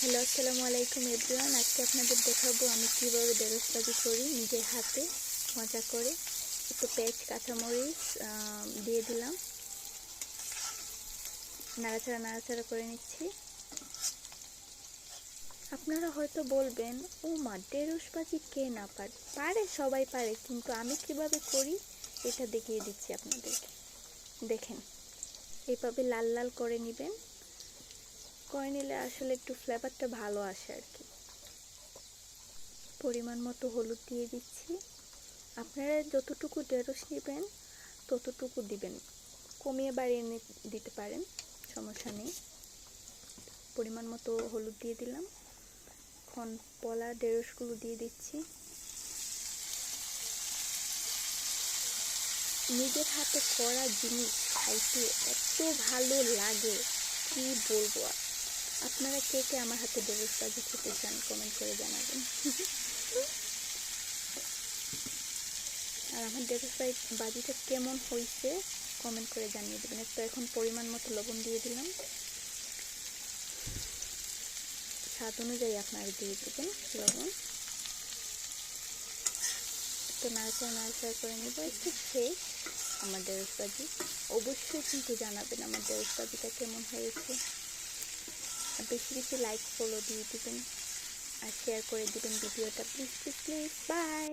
Hello, আসসালামু আলাইকুম everyone. আজকে আপনাদের দেখাবো আমি কীভাবে ঢেঁড়স ভাজি করি নিজের হাতে মজা করে। একটু পেঁয়াজ কাঁচামরিচ দিয়ে দিলাম, নাড়াচাড়া করে নিচ্ছি। আপনারা হয়তো বলবেন, ও মা, ঢেঁড়স ভাজি কে না পারে? পারে, সবাই পারে, কিন্তু আমি কিভাবে করি এটা দেখিয়ে দিচ্ছি আপনাদেরকে। দেখেন, এইভাবে লাল লাল করে নেবেন। করে নিলে আসলে একটু ফ্লেভারটা ভালো আসে আর কি। পরিমাণ মতো হলুদ দিয়ে দিচ্ছি। আপনারা যতটুকু ঢেঁড়স নেবেন ততটুকু দিবেন, কমিয়ে বাড়িয়ে দিতে পারেন, সমস্যা নেই। পরিমাণ মতো হলুদ দিয়ে দিলাম। এখন পলা ঢেঁড়সগুলো দিয়ে দিচ্ছি। নিজের হাতে করা জিনিস খাইতে এত ভালো লাগে, কি বলবো। আপনারা কে কে আমার হাতে ঢেঁড়স ভাজি খেতে চান কমেন্ট করে জানাবেন। আর আমার ঢেঁড়স ভাজিটা কেমন হয়েছে কমেন্ট করে জানিয়ে দেবেন। তো এখন পরিমাণ মতো লবণ দিয়ে দিলাম, স্বাদ অনুযায়ী আপনারা দিয়ে দেবেন লবণ। তো নাড়াচাড়া করে নেব। একটু শেষ আমার ঢেঁড়স ভাজি। অবশ্যই কিন্তু জানাবেন আমার ঢেঁড়স ভাজিটা কেমন হয়েছে। আর বেশি বেশি লাইক ফলো দিয়ে দেবেন আর শেয়ার করে দেবেন ভিডিওটা, প্লিজ প্লিজ প্লিজ। বাই।